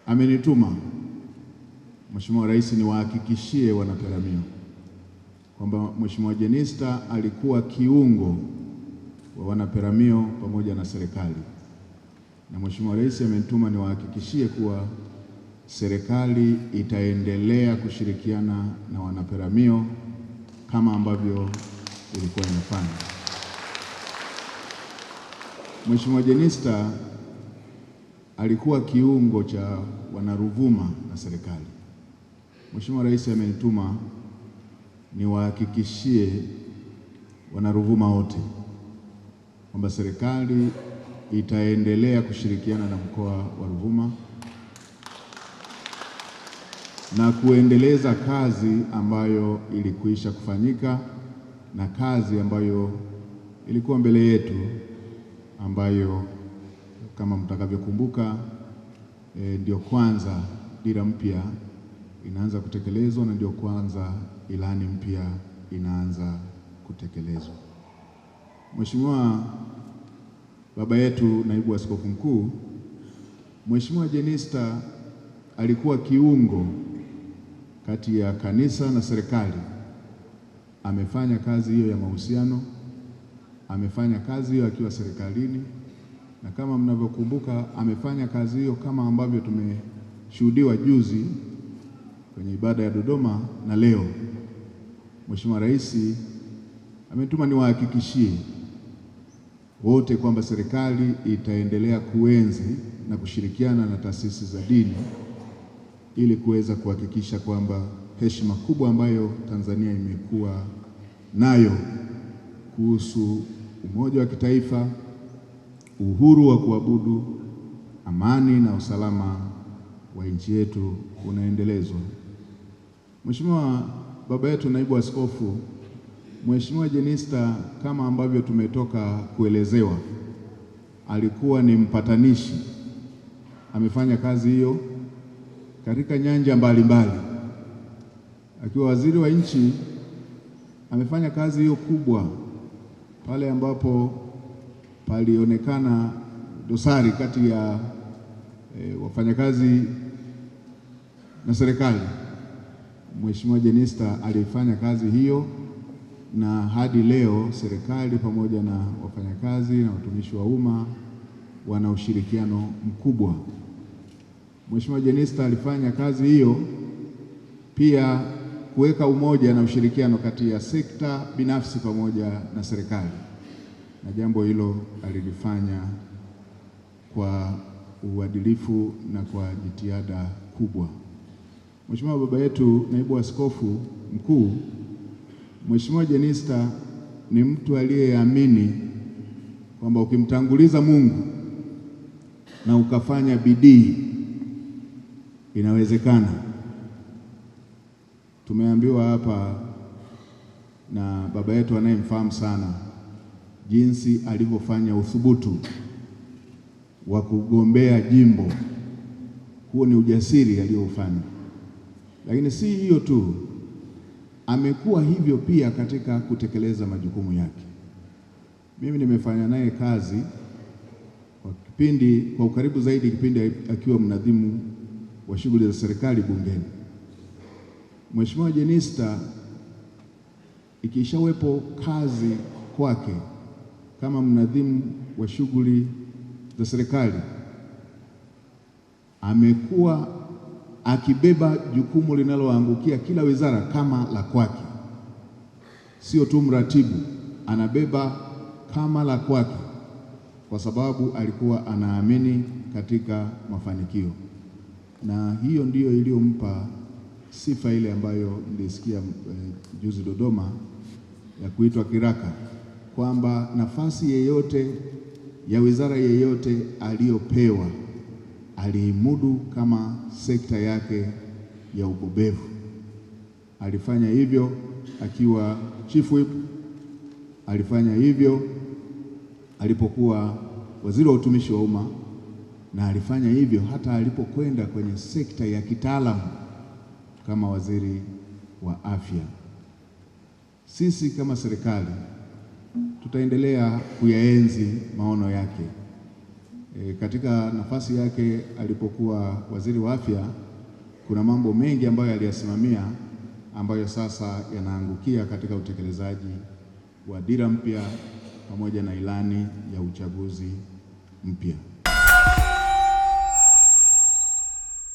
amenituma Mheshimiwa Rais niwahakikishie wanaPeramiho kwamba Mheshimiwa Jenista alikuwa kiungo wa wanaPeramiho pamoja na serikali, na Mheshimiwa Rais amenituma niwahakikishie kuwa serikali itaendelea kushirikiana na wanaPeramiho kama ambavyo ilikuwa inafanya. Mheshimiwa Jenista alikuwa kiungo cha wanaRuvuma na serikali. Mheshimiwa Rais amenituma niwahakikishie wanaRuvuma wote kwamba serikali itaendelea kushirikiana na mkoa wa Ruvuma na kuendeleza kazi ambayo ilikwisha kufanyika na kazi ambayo ilikuwa mbele yetu, ambayo kama mtakavyokumbuka ndio kwanza dira mpya inaanza kutekelezwa na ndio kwanza ilani mpya inaanza kutekelezwa. Mheshimiwa baba yetu Naibu Askofu Mkuu, Mheshimiwa Jenista alikuwa kiungo kati ya kanisa na serikali. Amefanya kazi hiyo ya mahusiano, amefanya kazi hiyo akiwa serikalini, na kama mnavyokumbuka amefanya kazi hiyo kama ambavyo tumeshuhudiwa juzi kwenye ibada ya Dodoma na leo. Mheshimiwa Rais ametuma niwahakikishie wote kwamba serikali itaendelea kuenzi na kushirikiana na taasisi za dini ili kuweza kuhakikisha kwamba heshima kubwa ambayo Tanzania imekuwa nayo kuhusu umoja wa kitaifa, uhuru wa kuabudu, amani na usalama wa nchi yetu unaendelezwa. Mheshimiwa baba yetu Naibu Askofu, Mheshimiwa Jenista kama ambavyo tumetoka kuelezewa, alikuwa ni mpatanishi. Amefanya kazi hiyo katika nyanja mbalimbali. Akiwa waziri wa nchi amefanya kazi hiyo kubwa pale ambapo palionekana dosari kati ya wafanyakazi na serikali. Mheshimiwa Jenista alifanya kazi hiyo, na hadi leo serikali pamoja na wafanyakazi na watumishi wa umma wana ushirikiano mkubwa. Mheshimiwa Jenista alifanya kazi hiyo pia kuweka umoja na ushirikiano kati ya sekta binafsi pamoja na serikali, na jambo hilo alilifanya kwa uadilifu na kwa jitihada kubwa. Mheshimiwa baba yetu Naibu Askofu Mkuu, Mheshimiwa Jenista ni mtu aliyeamini kwamba ukimtanguliza Mungu na ukafanya bidii inawezekana. Tumeambiwa hapa na baba yetu anayemfahamu sana jinsi alivyofanya uthubutu wa kugombea jimbo. Huo ni ujasiri aliofanya. Lakini si hiyo tu, amekuwa hivyo pia katika kutekeleza majukumu yake. Mimi nimefanya naye kazi kwa ukaribu zaidi kipindi akiwa mnadhimu wa shughuli za serikali bungeni. Mheshimiwa Jenista ikishawepo kazi kwake kama mnadhimu wa shughuli za serikali, amekuwa akibeba jukumu linaloangukia kila wizara kama la kwake. Sio tu mratibu, anabeba kama la kwake, kwa sababu alikuwa anaamini katika mafanikio, na hiyo ndiyo iliyompa sifa ile ambayo nilisikia juzi Dodoma ya kuitwa kiraka, kwamba nafasi yeyote ya wizara yeyote aliyopewa aliimudu kama sekta yake ya ubobevu. Alifanya hivyo akiwa chief whip, alifanya hivyo alipokuwa waziri wa utumishi wa umma, na alifanya hivyo hata alipokwenda kwenye sekta ya kitaalamu kama waziri wa afya. Sisi kama serikali tutaendelea kuyaenzi maono yake Katika nafasi yake alipokuwa waziri wa afya, kuna mambo mengi ambayo aliyasimamia ambayo sasa yanaangukia katika utekelezaji wa dira mpya pamoja na ilani ya uchaguzi mpya.